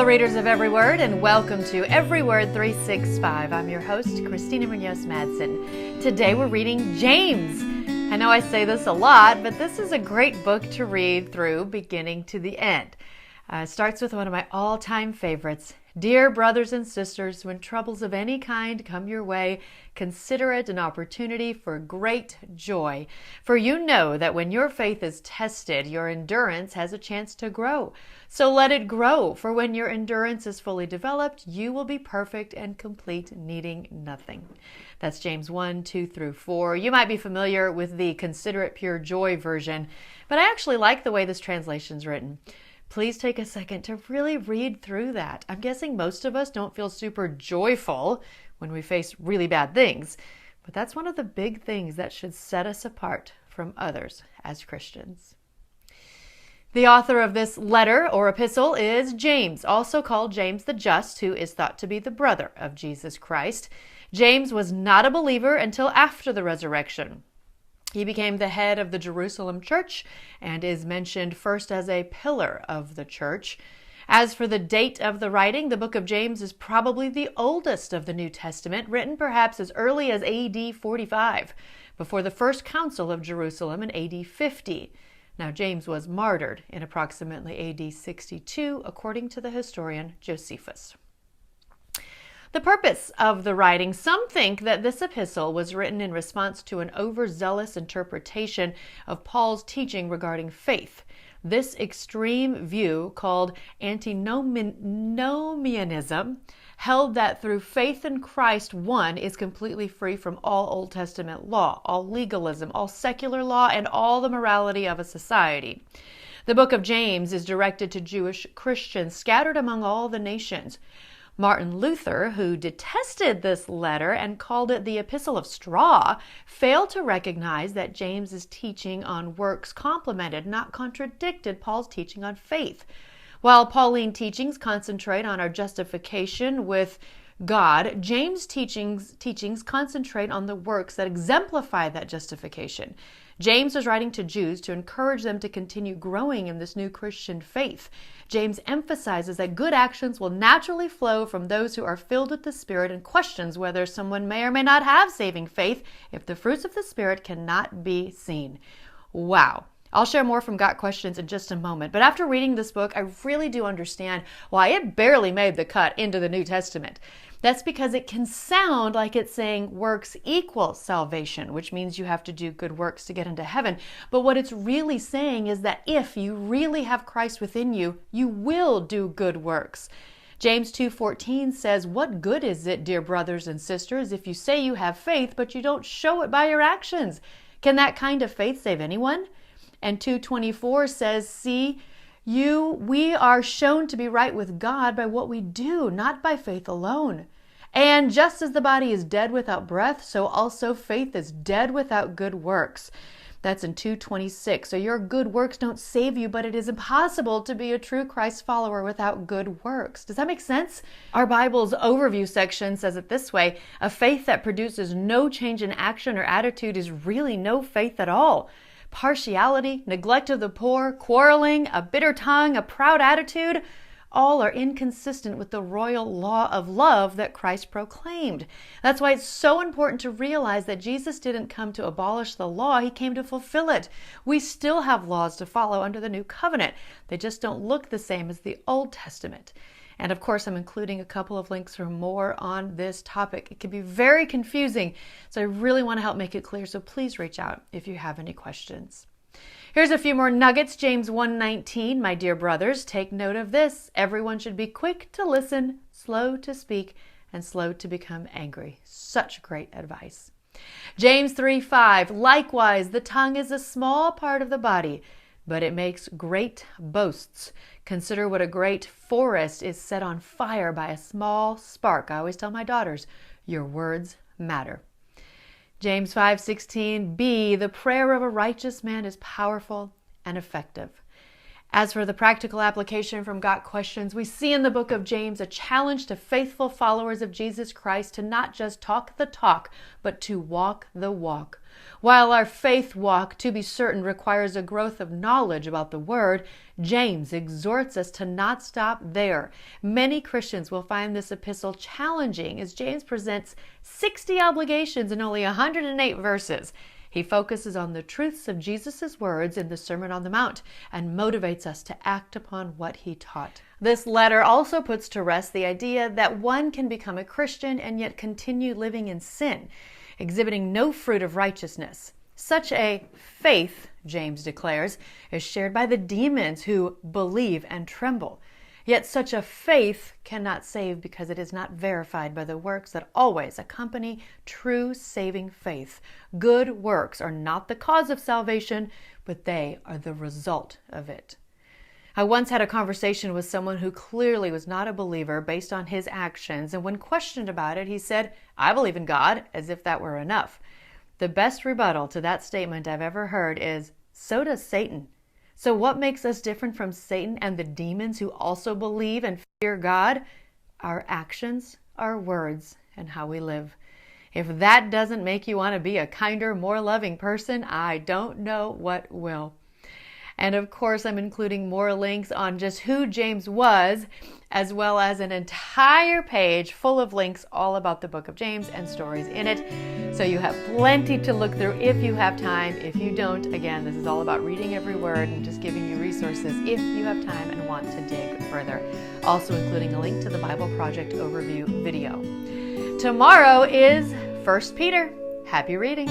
Hello, readers of Every Word, and welcome to Every Word 365. I'm your host, Christina Munoz-Madsen. Today we're reading James. I know I say this a lot, but this is a great book to read through beginning to the end. It starts with one of my all-time favorites. Dear brothers and sisters, when troubles of any kind come your way, consider it an opportunity for great joy. For you know that when your faith is tested, your endurance has a chance to grow. So let it grow, for when your endurance is fully developed, you will be perfect and complete, needing nothing. That's James 1, 2 through 4. You might be familiar with the Consider It Pure Joy version, but I actually like the way this translation's written. Please take a second to really read through that. I'm guessing most of us don't feel super joyful when we face really bad things, but that's one of the big things that should set us apart from others as Christians. The author of this letter or epistle is James, also called James the Just, who is thought to be the brother of Jesus Christ. James was not a believer until after the resurrection. He became the head of the Jerusalem church and is mentioned first as a pillar of the church. As for the date of the writing, the book of James is probably the oldest of the New Testament, written perhaps as early as AD 45, before the first council of Jerusalem in AD 50. Now, James was martyred in approximately AD 62, according to the historian Josephus. The purpose of the writing. Some think that this epistle was written in response to an overzealous interpretation of Paul's teaching regarding faith. This extreme view, called antinomianism, held that through faith in Christ, one is completely free from all Old Testament law, all legalism, all secular law, and all the morality of a society. The book of James is directed to Jewish Christians scattered among all the nations. Martin Luther, who detested this letter and called it the Epistle of Straw, failed to recognize that James's teaching on works complemented, not contradicted, Paul's teaching on faith. While Pauline teachings concentrate on our justification with God, James' teachings concentrate on the works that exemplify that justification. James was writing to Jews to encourage them to continue growing in this new Christian faith. James emphasizes that good actions will naturally flow from those who are filled with the Spirit and questions whether someone may or may not have saving faith if the fruits of the Spirit cannot be seen. Wow. I'll share more from Got Questions in just a moment, but after reading this book, I really do understand why it barely made the cut into the New Testament. That's because it can sound like it's saying works equal salvation, which means you have to do good works to get into heaven. But what it's really saying is that if you really have Christ within you, you will do good works. James 2:14 says, "What good is it, dear brothers and sisters, if you say you have faith, but you don't show it by your actions? Can that kind of faith save anyone?" And 2:24 says, "See, we are shown to be right with God by what we do, not by faith alone. And just as the body is dead without breath, so also faith is dead without good works." That's in 2:26. So your good works don't save you, but it is impossible to be a true Christ follower without good works. Does that make sense? Our Bible's overview section says it this way: a faith that produces no change in action or attitude is really no faith at all. Partiality, neglect of the poor, quarreling, a bitter tongue, a proud attitude, all are inconsistent with the royal law of love that Christ proclaimed. That's why it's so important to realize that Jesus didn't come to abolish the law, he came to fulfill it. We still have laws to follow under the new covenant. They just don't look the same as the Old Testament. And of course, I'm including a couple of links for more on this topic. It can be very confusing, so I really want to help make it clear, so please reach out if you have any questions. Here's a few more nuggets. James 1:19, my dear brothers, take note of this. Everyone should be quick to listen, slow to speak, and slow to become angry. Such great advice. James 3:5, likewise, the tongue is a small part of the body, but it makes great boasts. Consider what a great forest is set on fire by a small spark. I always tell my daughters, your words matter. James 5:16b, the prayer of a righteous man is powerful and effective. As for the practical application from Got Questions, we see in the book of James a challenge to faithful followers of Jesus Christ to not just talk the talk, but to walk the walk. While our faith walk, to be certain, requires a growth of knowledge about the Word, James exhorts us to not stop there. Many Christians will find this epistle challenging as James presents 60 obligations in only 108 verses. He focuses on the truths of Jesus' words in the Sermon on the Mount and motivates us to act upon what he taught. This letter also puts to rest the idea that one can become a Christian and yet continue living in sin, exhibiting no fruit of righteousness. Such a faith, James declares, is shared by the demons who believe and tremble. Yet such a faith cannot save because it is not verified by the works that always accompany true saving faith. Good works are not the cause of salvation, but they are the result of it. I once had a conversation with someone who clearly was not a believer based on his actions, and when questioned about it, he said, "I believe in God," as if that were enough. The best rebuttal to that statement I've ever heard is, "So does Satan." So what makes us different from Satan and the demons who also believe and fear God? Our actions, our words, and how we live. If that doesn't make you want to be a kinder, more loving person, I don't know what will. And of course, I'm including more links on just who James was, as well as an entire page full of links all about the book of James and stories in it. So you have plenty to look through if you have time. If you don't, again, this is all about reading every word and just giving you resources if you have time and want to dig further. Also including a link to the Bible Project overview video. Tomorrow is 1 Peter. Happy reading.